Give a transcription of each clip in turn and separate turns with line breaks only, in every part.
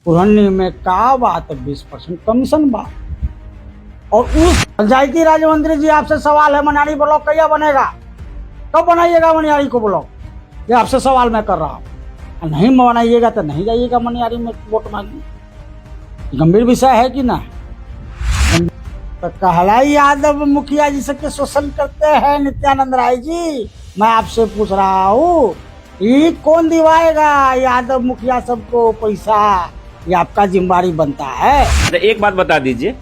पुरन्नी में का बात 20% कमीशन बा। और उस पंचायती राज मंत्री जी आपसे सवाल है, मनियारी ब्लॉक कहिया बनेगा, कब बनाइएगा मनियारी को ब्लॉक, ये आपसे सवाल मैं कर रहा हूँ। नहीं बनाइएगा तो नहीं जाइएगा मनियारी में वोट मांगने। गंभीर विषय है कि ना। तो कहलाई यादव मुखिया जी से शोषण करते हैं नित्यानंद राय जी, मैं आपसे पूछ रहा हूँ, ये कौन दिवाएगा यादव मुखिया सबको पैसा, ये आपका जिम्मेदारी बनता है।
एक बात बता दीजिए,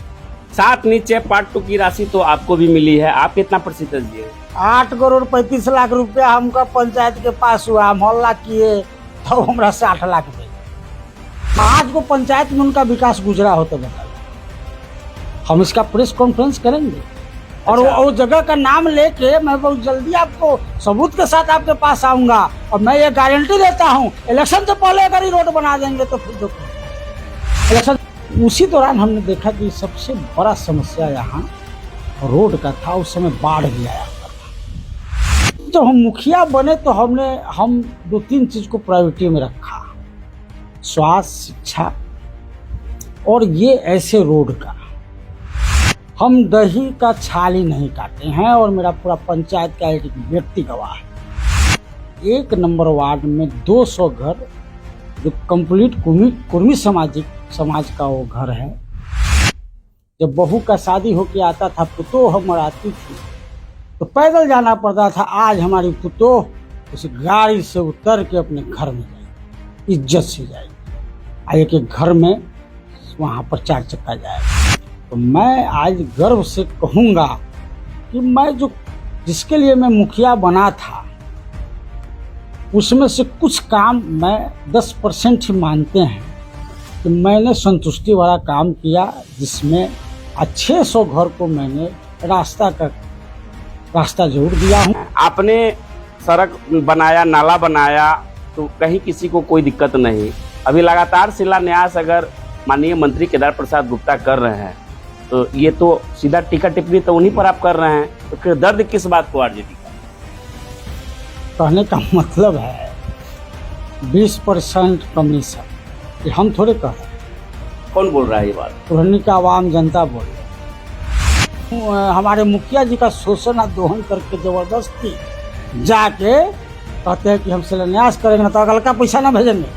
7 नीचे पार्ट 2 की राशि तो आपको भी मिली है, आप कितना प्रतिशत दिए?
8 करोड़ 35 लाख रुपया हमका पंचायत के पास हुआ, मोहल्ला किए तो हमरा 60 लाख दे। आज को पंचायत में उनका विकास गुजरा हो तो बताइए, हम इसका प्रेस कॉन्फ्रेंस करेंगे। और वो जगह का नाम लेके मैं बहुत जल्दी आपको सबूत के साथ आपके पास आऊंगा। और मैं ये गारंटी देता हूँ, इलेक्शन से पहले अगर ये रोड बना देंगे तो फिर देखो इलेक्शन। उसी दौरान हमने देखा कि सबसे बड़ा समस्या यहाँ रोड का था, उस समय बाढ़ भी आया था। जब हम मुखिया बने तो हम 2-3 चीज को प्रायोरिटी में रखा, स्वास्थ्य, शिक्षा और ये ऐसे रोड का। हम दही का छाल ही नहीं काटे हैं और मेरा पूरा पंचायत का एक व्यक्ति गवाह है। 1 नंबर वार्ड में 200 घर जो कंप्लीट कुर्मी समाज का वो घर है। जब बहू का शादी होके आता था, पुतोह हमर आती थी तो पैदल जाना पड़ता था। आज हमारी पुतोह उस गाड़ी से उतर के अपने घर में जाएगी, इज्जत से जाएगी, एक घर में वहाँ पर 4 चक्का जाएगा। तो मैं आज गर्व से कहूँगा कि मैं जिसके लिए मैं मुखिया बना था, उसमें से कुछ काम मैं 10% ही मानते हैं कि मैंने संतुष्टि वाला काम किया, जिसमें 600 घर को मैंने रास्ता जरूर दिया हूँ।
आपने सड़क बनाया, नाला बनाया, तो कहीं किसी को कोई दिक्कत नहीं। अभी लगातार शिलान्यास अगर माननीय मंत्री केदार प्रसाद गुप्ता कर रहे हैं तो ये तो सीधा टीका टिप्पणी तो उन्हीं पर आप कर रहे हैं, तो फिर दर्द किस बात को आरजेडी का?
कहने का मतलब है 20% कमीशन, ये हम थोड़े कह रहे हैं।
कौन बोल रहा है ये बात?
पुरनी का आवाम जनता बोल रही है। हमारे मुखिया जी का शोषण और दोहन करके जबरदस्ती जाके कहते हैं कि हम शिलान्यास करेंगे तो अगल का पैसा ना भेजेंगे,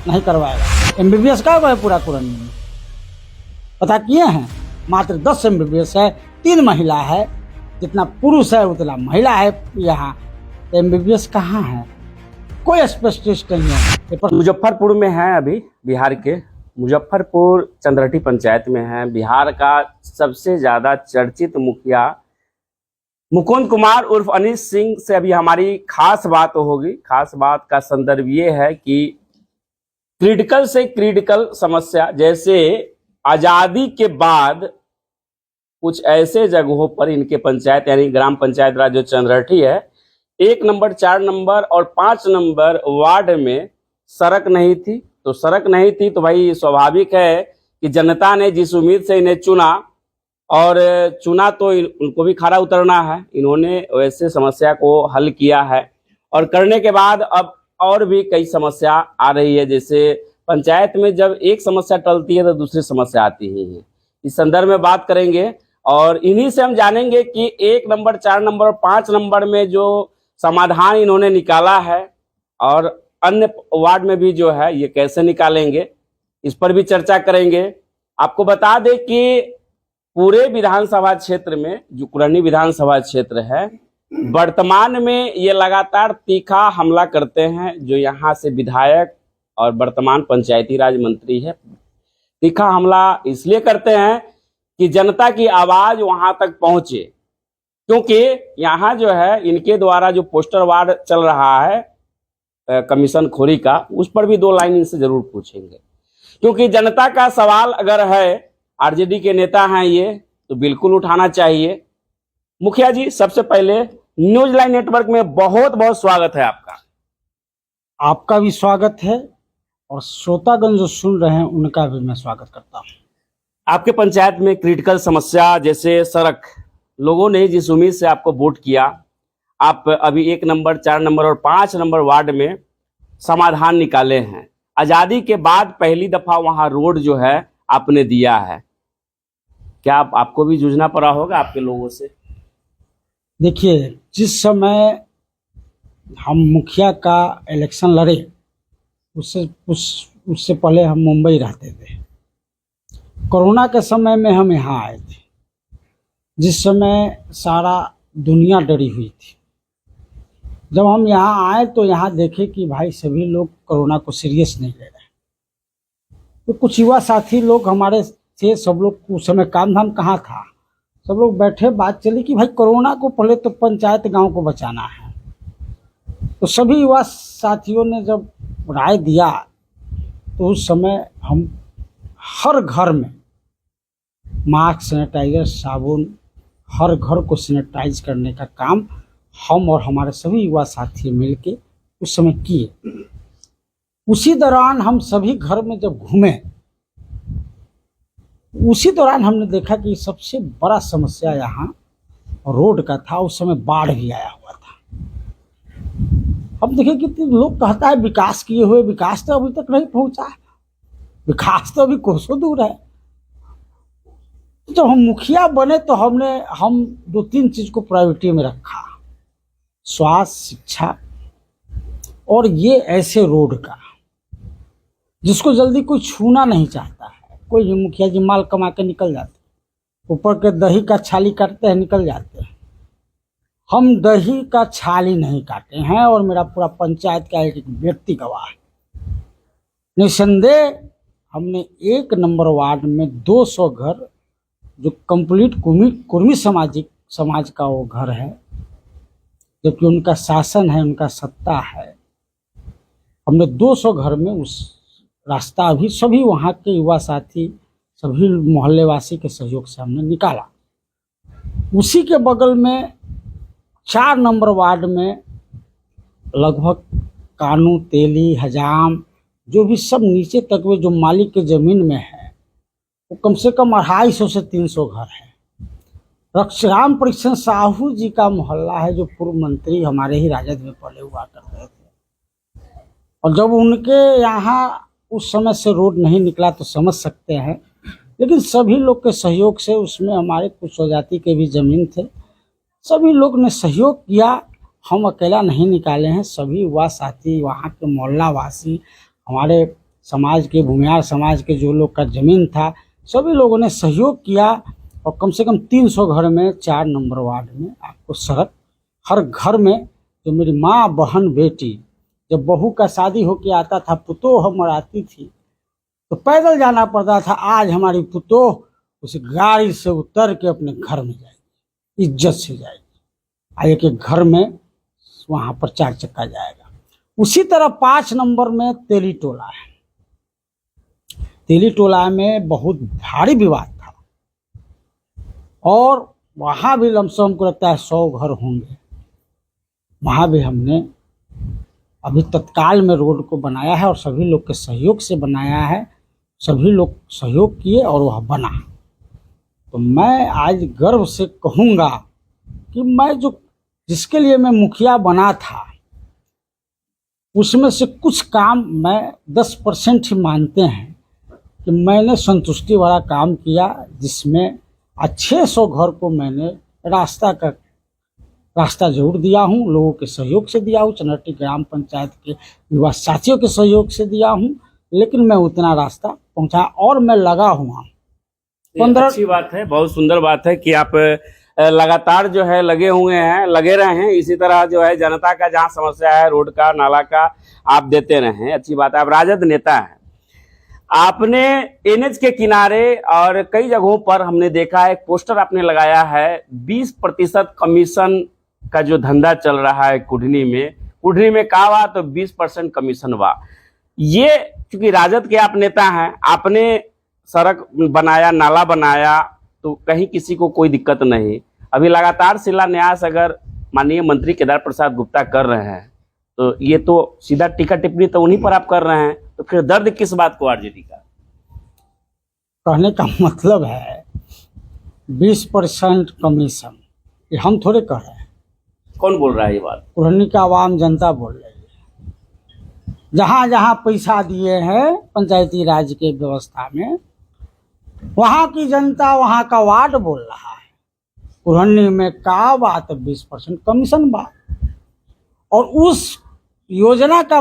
नहीं करवाएगा। MBBS का है पूरा पुरानी में पता किए हैं, मात्र 10 MBBS है, 3 महिला है, जितना पुरुष है उतना महिला है। यहाँ MBBS कहाँ है, कोई स्पेशलिस्ट नहीं है।
मुजफ्फरपुर में है, अभी बिहार के मुजफ्फरपुर चंद्रहटी पंचायत में है। बिहार का सबसे ज्यादा चर्चित मुखिया मुकुंद कुमार उर्फ अनीश सिंह से अभी हमारी खास बात होगी। खास बात का संदर्भ ये है कि क्रिटिकल से क्रिटिकल समस्या, जैसे आजादी के बाद कुछ ऐसे जगहों पर इनके पंचायत यानी ग्राम पंचायत राज जो चंद्रहटी है, 1 नंबर, 4 नंबर और 5 नंबर वार्ड में सड़क नहीं थी। तो सड़क नहीं थी तो भाई स्वाभाविक है कि जनता ने जिस उम्मीद से इन्हें चुना तो उनको भी खरा उतरना है। इन्होंने वैसे समस्या को हल किया है और करने के बाद अब और भी कई समस्या आ रही है। जैसे पंचायत में जब एक समस्या टलती है तो दूसरी समस्या आती ही है। इस संदर्भ में बात करेंगे और इन्हीं से हम जानेंगे कि 1 नंबर, 4 नंबर और 5 नंबर में जो समाधान इन्होंने निकाला है और अन्य वार्ड में भी जो है ये कैसे निकालेंगे, इस पर भी चर्चा करेंगे। आपको बता दें कि पूरे विधानसभा क्षेत्र में जो कुरनी विधानसभा क्षेत्र है, वर्तमान में ये लगातार तीखा हमला करते हैं। जो यहाँ से विधायक और वर्तमान पंचायती राज मंत्री है, तीखा हमला इसलिए करते हैं कि जनता की आवाज वहां तक पहुंचे, क्योंकि यहाँ जो है इनके द्वारा जो पोस्टर वार चल रहा है कमीशन खोरी का, उस पर भी 2 लाइन इनसे जरूर पूछेंगे। क्योंकि जनता का सवाल अगर है, आरजेडी के नेता हैं ये, तो बिल्कुल उठाना चाहिए। मुखिया जी, सबसे पहले न्यूज लाइन नेटवर्क में बहुत बहुत स्वागत है आपका।
आपका भी स्वागत है और श्रोतागण जो सुन रहे हैं उनका भी मैं स्वागत करता हूँ।
आपके पंचायत में क्रिटिकल समस्या जैसे सड़क, लोगों ने जिस उम्मीद से आपको वोट किया, आप अभी 1 नंबर, 4 नंबर और 5 नंबर वार्ड में समाधान निकाले हैं। आजादी के बाद पहली दफा वहां रोड जो है आपने दिया है। क्या आपको भी जूझना पड़ा होगा आपके लोगों से?
देखिए, जिस समय हम मुखिया का इलेक्शन लड़े, उससे पहले हम मुंबई रहते थे। कोरोना के समय में हम यहाँ आए थे, जिस समय सारा दुनिया डरी हुई थी। जब हम यहाँ आए तो यहाँ देखे कि भाई सभी लोग कोरोना को सीरियस नहीं ले रहे। तो कुछ युवा साथी लोग हमारे थे, सब लोग उस समय काम धाम कहाँ था, सब लोग बैठे, बात चली कि भाई कोरोना को पहले तो पंचायत गांव को बचाना है। तो सभी युवा साथियों ने जब राय दिया तो उस समय हम हर घर में मास्क, सैनिटाइजर, साबुन, हर घर को सैनिटाइज करने का काम हम और हमारे सभी युवा साथी मिलके उस समय किए। उसी दौरान हम सभी घर में जब घूमे, उसी दौरान हमने देखा कि सबसे बड़ा समस्या यहाँ रोड का था। उस समय बाढ़ भी आया हुआ था। अब देखिए कि लोग कहता है विकास किए हुए, विकास तो अभी तक नहीं पहुंचा, विकास तो अभी कोसों दूर है। जब हम मुखिया बने तो हम 2-3 चीज को प्रायोरिटी में रखा, स्वास्थ्य, शिक्षा और ये ऐसे रोड का जिसको जल्दी कोई छूना नहीं चाहता है। कोई भी मुखिया जी माल कमा के निकल जाते, ऊपर के दही का छाली काटते हैं, निकल जाते हैं। हम दही का छाली नहीं काटे हैं और मेरा पूरा पंचायत का एक व्यक्ति गवाह है। निसंदेह हमने 1 नंबर वार्ड में 200 घर, जो कंप्लीट कुर्मी समाज का वो घर है, जबकि उनका शासन है, उनका सत्ता है, हमने 200 घर में उस रास्ता अभी सभी वहाँ के युवा साथी, सभी मोहल्लेवासी के सहयोग से हमने निकाला। उसी के बगल में 4 नंबर वार्ड में लगभग कानू, तेली, हजाम, जो भी सब नीचे तक में जो मालिक के जमीन में है, वो कम से कम 250 से 300 घर है। रक्षराम परीक्षण साहू जी का मोहल्ला है, जो पूर्व मंत्री हमारे ही राजद में पहले हुआ करते थे। और जब उनके यहाँ उस समय से रोड नहीं निकला तो समझ सकते हैं, लेकिन सभी लोग के सहयोग से, उसमें हमारे कुछ स्वजाति के भी जमीन थे, सभी लोग ने सहयोग किया। हम अकेला नहीं निकाले हैं, सभी युवा साथी, वहाँ के मोहल्ला वासी, हमारे समाज के, भूमियार समाज के जो लोग का जमीन था, सभी लोगों ने सहयोग किया। और कम से कम 300 घर में 4 नंबर वार्ड में आपको सड़क, हर घर में, जो मेरी माँ, बहन, बेटी, जब बहू का शादी होके आता था, पुतोह हमर आती थी तो पैदल जाना पड़ता था। आज हमारी पुतोह उस गाड़ी से उतर के अपने घर में जाएगी, इज्जत से जाएगी। आज एक घर में वहाँ पर 4 चक्का जाएगा। उसी तरह 5 नंबर में तेली टोला है। तेली टोला में बहुत भारी विवाद था और वहाँ भी लमसम हमको लगता है 100 घर होंगे। वहाँ भी हमने अभी तत्काल में रोड को बनाया है और सभी लोग के सहयोग से बनाया है। सभी लोग सहयोग किए और वह बना। तो मैं आज गर्व से कहूँगा कि मैं जिसके लिए मैं मुखिया बना था, उसमें से कुछ काम मैं 10% ही मानते हैं कि मैंने संतुष्टि वाला काम किया, जिसमें 600 घर को मैंने रास्ता जरूर दिया हूँ, लोगों के सहयोग से दिया हूँ, चंद्रटी ग्राम पंचायत के युवा साथियों के सहयोग से दिया हूँ, लेकिन मैं उतना रास्ता पहुँचा और मैं लगा हुआ हूँ।
15 अच्छी बात है, बहुत सुंदर बात है कि आप लगातार जो है लगे हुए हैं, लगे रहे हैं। इसी तरह जो है जनता का जहाँ समस्या है, रोड का, नाला का, आप देते रहे। अच्छी बात है, आप राजद नेता हैं। आपने एनएच के किनारे और कई जगहों पर हमने देखा है, एक पोस्टर आपने लगाया है, 20% कमीशन का जो धंधा चल रहा है कुढ़नी में का हुआ तो 20% कमीशन हुआ। ये क्योंकि राजद के आप नेता हैं, आपने सड़क बनाया, नाला बनाया, तो कहीं किसी को कोई दिक्कत नहीं। अभी लगातार शिलान्यास अगर माननीय मंत्री केदार प्रसाद गुप्ता कर रहे हैं, तो ये तो सीधा टीका टिप्पणी तो उन्हीं पर आप कर रहे हैं, तो फिर दर्द किस बात को आरजेडी का?
कहने का मतलब है 20% कमीशन, ये हम थोड़े कह रहे हैं।
कौन बोल रहा है ये बात?
कुढ़नी का आवाम जनता बोल रही है। जहाँ जहाँ पैसा दिए हैं पंचायती राज के व्यवस्था में, वहाँ की जनता वहाँ का वार्ड बोल रहा है। पुरहनी में का बात 20% कमीशन बात, और उस योजना का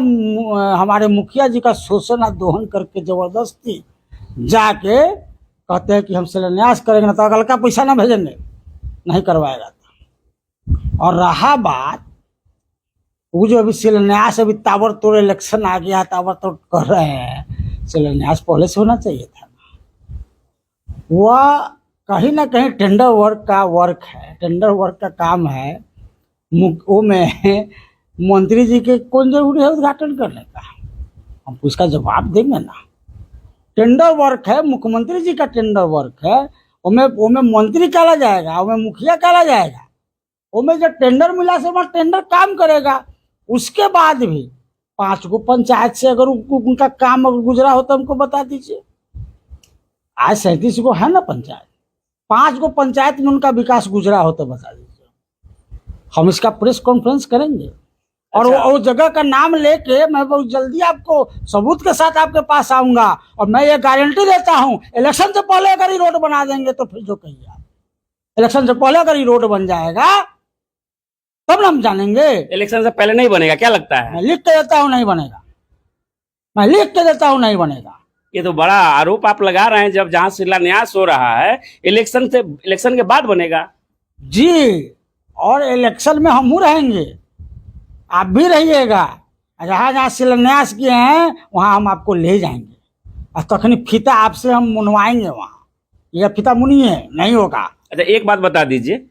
हमारे मुखिया जी का शोषण और दोहन करके जबरदस्ती जाके कहते हैं कि हम शिलान्यास करेंगे ना तो अगल का पैसा ना भेजेंगे, नहीं करवाएगा। और रहा बात वो जो अभी शिलान्यास, अभी ताबड़तोड़ इलेक्शन आ गया, ताबड़तोड़ कर रहे हैं, शिलान्यास पहले से होना चाहिए था। वह कहीं ना कहीं टेंडर वर्क है, टेंडर वर्क का काम है। वो में मंत्री जी के कौन जरूरी है उद्घाटन करने का, हम उसका जवाब देंगे ना। टेंडर वर्क है, मुख्यमंत्री जी का टेंडर वर्क है, उनमें मंत्री काला जाएगा, उनमें मुखिया काला जाएगा, उनमें जब टेंडर मिला से वहाँ टेंडर काम करेगा। उसके बाद भी 5 गो पंचायत से अगर उनका काम अगर गुजरा हो तो हमको बता दीजिए। आज 37 गो है ना पंचायत, 5 गो पंचायत में उनका विकास गुजरा हो तो बता दीजिए, हम इसका प्रेस कॉन्फ्रेंस करेंगे। और
अच्छा।
वो जगह का नाम लेके मैं बहुत जल्दी आपको सबूत के साथ आपके पास आऊंगा, और मैं ये गारंटी देता हूँ इलेक्शन से पहले अगर ये रोड बना देंगे तो फिर जो कहिए आप, इलेक्शन से पहले अगर ये रोड बन जाएगा तब ना हम जानेंगे।
इलेक्शन से पहले नहीं बनेगा क्या लगता है?
मैं लिख के देता हूँ नहीं बनेगा, मैं लिख के देता हूँ नहीं बनेगा।
ये तो बड़ा आरोप आप लगा रहे हैं। जब जहाँ शिलान्यास हो रहा है इलेक्शन के बाद बनेगा
जी, और इलेक्शन में हम रहेंगे, आप भी रहिएगा। जहाँ जहाँ शिलान्यास किए हैं वहाँ हम आपको ले जाएंगे, और तखनी फीता आपसे हम मुनवाएंगे वहाँ। यह फीता मुनिए नहीं होगा।
अच्छा, एक बात बता दीजिए,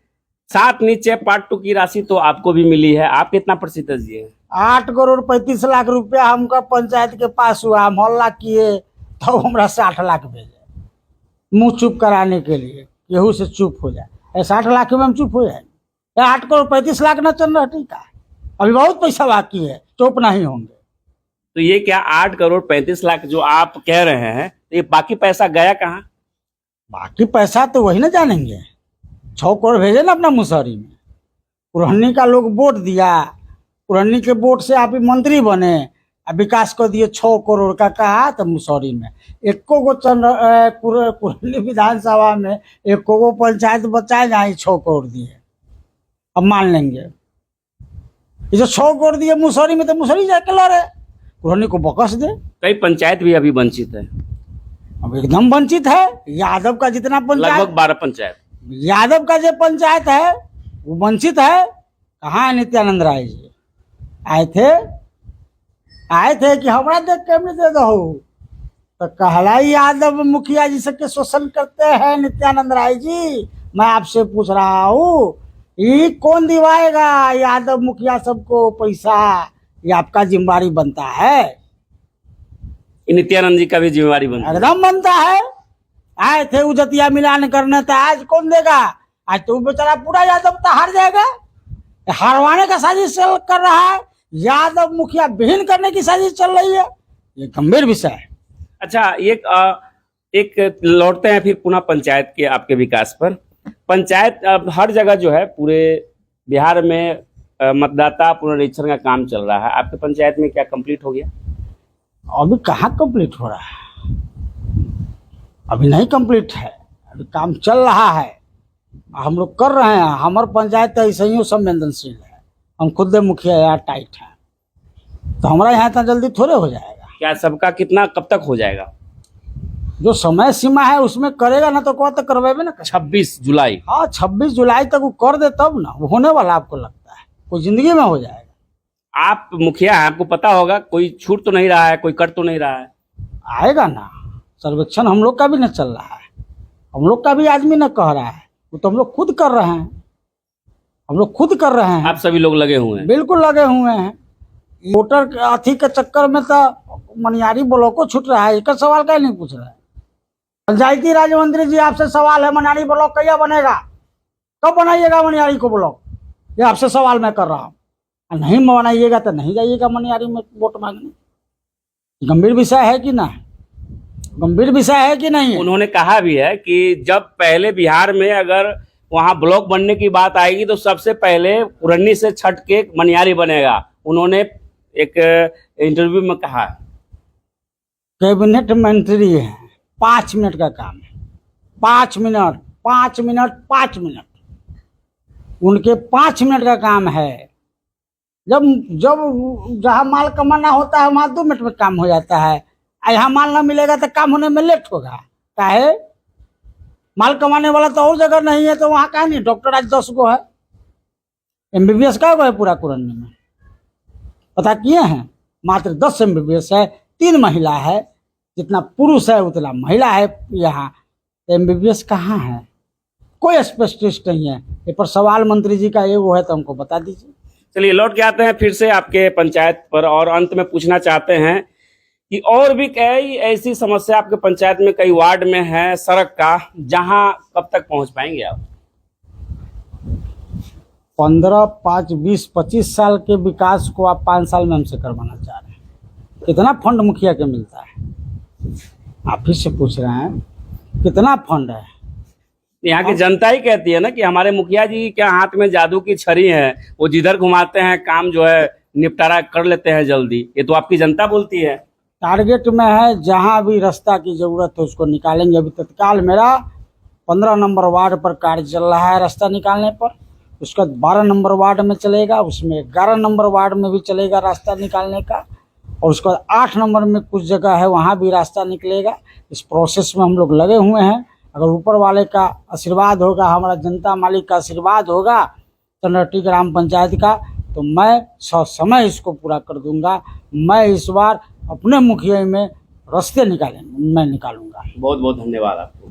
7 नीचे पार्ट 2 की राशि तो आपको भी मिली है, आप कितना प्रतिशत दिए?
8 करोड़ 35 लाख रुपया हमका पंचायत के पास हुआ, मोहल्ला किए तो हमरा 60 लाख भेजे मुंह चुप कराने के लिए, केहू से चुप हो जाए। 60 लाख में हम चुप हो जाएंगे? 8 करोड़ 35 लाख न चल रहा, ठीक है, अभी बहुत पैसा बाकी है, चुप नहीं होंगे।
तो ये क्या 8 करोड़ 35 लाख जो आप कह रहे हैं, तो ये बाकी पैसा गया कहाँ?
बाकी पैसा तो वही ना जानेंगे। 6 करोड़ भेजे ना अपना मुसहरी में, पुरहनी का लोग वोट दिया, पुरहनी के वोट से आप ही मंत्री बने, विकास को दिए 6 करोड़ का कहा तो मुसहरी में। एको गो पुरहनी विधानसभा में एको गो पंचायत बचाए जाए 6 करोड़ दिए, अब मान लेंगे। ये जो 6 करोड़ दिए मुसहरी में तो मुसहरी जाके लड़े, पुरहनी को बकस दे।
कई पंचायत भी अभी वंचित है,
अब एकदम वंचित है। यादव का जितना पंचायत,
लगभग 12 पंचायत,
यादव का जो पंचायत है वो वंचित है। कहाँ है नित्यानंद राय जी? आए थे कि हमरा देख के हमने दे दो, तो कहला यादव मुखिया जी सबके शोषण करते हैं नित्यानंद राय जी। मैं आपसे पूछ रहा हूँ, ये कौन दिवाएगा यादव मुखिया सबको पैसा? ये आपका जिम्मेवारी बनता है,
नित्यानंद जी का भी जिम्मेवारी बनता है।
एकदम बनता है। आए थे उजतिया मिलान करने, तो आज कौन देगा? आज तो बेचारा पूरा यादव तो हार जाएगा। हारवाने का साजिश कर रहा है, यादव मुखिया विहीन करने की साजिश चल रही है। ये गंभीर विषय है।
अच्छा, एक लौटते हैं फिर पुनः पंचायत के आपके विकास पर। पंचायत अब हर जगह जो है पूरे बिहार में मतदाता पुनरीक्षण का काम चल रहा है। आपके पंचायत में क्या कंप्लीट हो गया?
अभी कहाँ कंप्लीट हो रहा है, अभी नहीं कंप्लीट है, अभी काम चल रहा है, हम लोग कर रहे हैं। हमारे पंचायत ऐसे ही संवेदनशील है, हम खुद मुखिया यार टाइट है, तो हमारा यहाँ इतना जल्दी थोड़े हो जाएगा।
क्या सबका कितना कब तक हो जाएगा?
जो समय सीमा है उसमें करेगा ना तो कब तक करवेबे ना।
26 जुलाई।
हाँ, 26 जुलाई तक वो कर दे तब ना वो होने वाला। आपको लगता है कोई जिंदगी में हो जाएगा?
आप मुखिया हैं, आपको पता होगा, कोई छूट तो नहीं रहा है, कोई कर तो नहीं रहा है।
आएगा ना, सर्वेक्षण हम लोग का भी न चल रहा है, हम लोग का भी आदमी न कह रहा है, वो तो हम लोग खुद कर रहे हैं, हम लोग खुद कर रहे हैं।
आप सभी लोग लगे हुए हैं?
बिल्कुल लगे हुए हैं। वोटर अथी के चक्कर में तो मनियारी ब्लॉक को छूट रहा है। एक सवाल क्या नहीं पूछ रहा है? पंचायती राज मंत्री जी आपसे सवाल है, मनियारी ब्लॉक कहिया बनेगा, कब बनाइएगा मनियारी को ब्लॉक? ये आपसे सवाल मैं कर रहा हूँ। नहीं बनाइएगा तो नहीं जाइएगा मनियारी में वोट मांगने। गंभीर विषय है कि ना? गंभीर विषय है कि नहीं?
उन्होंने कहा भी है कि जब पहले बिहार में अगर वहां ब्लॉक बनने की बात आएगी तो सबसे पहले पुरन्नी से छट के मनियारी बनेगा। उन्होंने एक इंटरव्यू में कहा।
कैबिनेट मंत्री है, 5 मिनट का काम है। 5 मिनट, 5 मिनट, 5 मिनट, उनके 5 मिनट का काम है। जब जब जहाँ माल कमाना होता है वहाँ 2 मिनट में काम हो जाता है। यहाँ माल ना मिलेगा तो काम होने में लेट होगा। काहे? माल कमाने वाला तो और जगह नहीं है, तो वहाँ काहे नहीं? डॉक्टर आज 10 गो है, MBBS का गो है पूरा कुरन्नी में, पता किए हैं? मात्र 10 MBBS है, 3 महिला है। जितना पुरुष है उतना महिला है। यहाँ MBBS कहाँ है? कोई स्पेशलिस्ट नहीं है। ये पर सवाल मंत्री जी का ये वो है तो हमको बता दीजिए।
चलिए लौट के आते हैं फिर से आपके पंचायत पर, और अंत में पूछना चाहते हैं कि और भी कई ऐसी समस्या आपके पंचायत में, कई वार्ड में है सड़क का, जहां कब तक पहुंच पाएंगे आप?
15, 5, 20, 25 साल के विकास को आप 5 साल में हमसे करवाना चाह रहे हैं। कितना फंड मुखिया के मिलता है? आप ही से पूछ रहे हैं कितना फंड है?
यहाँ की जनता ही कहती है ना कि हमारे मुखिया जी क्या हाथ में जादू की छड़ी है, वो जिधर घुमाते हैं काम जो है निपटारा कर लेते हैं जल्दी। ये तो आपकी जनता बोलती है।
टारगेट में है, जहां भी रास्ता की जरूरत है उसको निकालेंगे। अभी तत्काल मेरा 15 नंबर वार्ड पर कार्य चल रहा है रास्ता निकालने पर। उसका 12 नंबर वार्ड में चलेगा, उसमें 11 नंबर वार्ड में भी चलेगा रास्ता निकालने का, और उसका 8 नंबर में कुछ जगह है वहाँ भी रास्ता निकलेगा। इस प्रोसेस में हम लोग लगे हुए हैं। अगर ऊपर वाले का आशीर्वाद होगा, हमारा जनता मालिक का आशीर्वाद होगा चंद्रहट्टी ग्राम पंचायत का, तो मैं समय इसको पूरा कर दूंगा। मैं इस बार अपने मुखिया में रास्ते मैं निकालूंगा।
बहुत बहुत धन्यवाद आपको।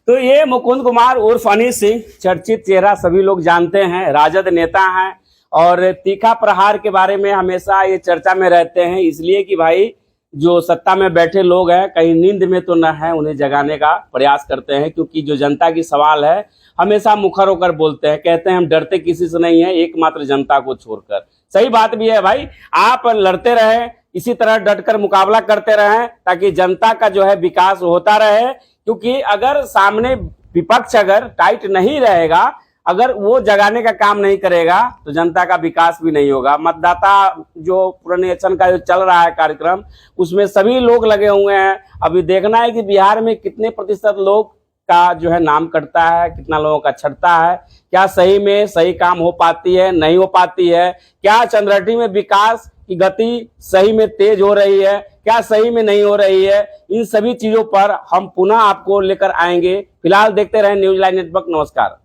तो ये मुकुंद कुमार उर्फ अनीस सिंह, चर्चित चेहरा, सभी लोग जानते हैं, राजद नेता हैं, और तीखा प्रहार के बारे में हमेशा ये चर्चा में रहते हैं, इसलिए कि भाई जो सत्ता में बैठे लोग हैं कहीं नींद में तो न है, उन्हें जगाने का प्रयास करते हैं, क्योंकि जो जनता की सवाल है हमेशा मुखर होकर बोलते हैं, कहते हैं हम डरते किसी से नहीं है, एकमात्र जनता को छोड़कर। सही बात भी है भाई, आप लड़ते रहें, इसी तरह डटकर मुकाबला करते रहें, ताकि जनता का जो है विकास होता रहे। क्योंकि अगर सामने विपक्ष अगर टाइट नहीं रहेगा, अगर वो जगाने का काम नहीं करेगा, तो जनता का विकास भी नहीं होगा। मतदाता जो पुनरीक्षण का जो चल रहा है कार्यक्रम, उसमें सभी लोग लगे हुए हैं। अभी देखना है कि बिहार में कितने प्रतिशत लोग का जो है नाम कटता है, कितना लोगों का छटता है, क्या सही में सही काम हो पाती है, नहीं हो पाती है, क्या चंद्रहट्टी में विकास की गति सही में तेज हो रही है, क्या सही में नहीं हो रही है। इन सभी चीजों पर हम पुनः आपको लेकर आएंगे। फिलहाल देखते रहें न्यूज लाइव नेटवर्क। नमस्कार।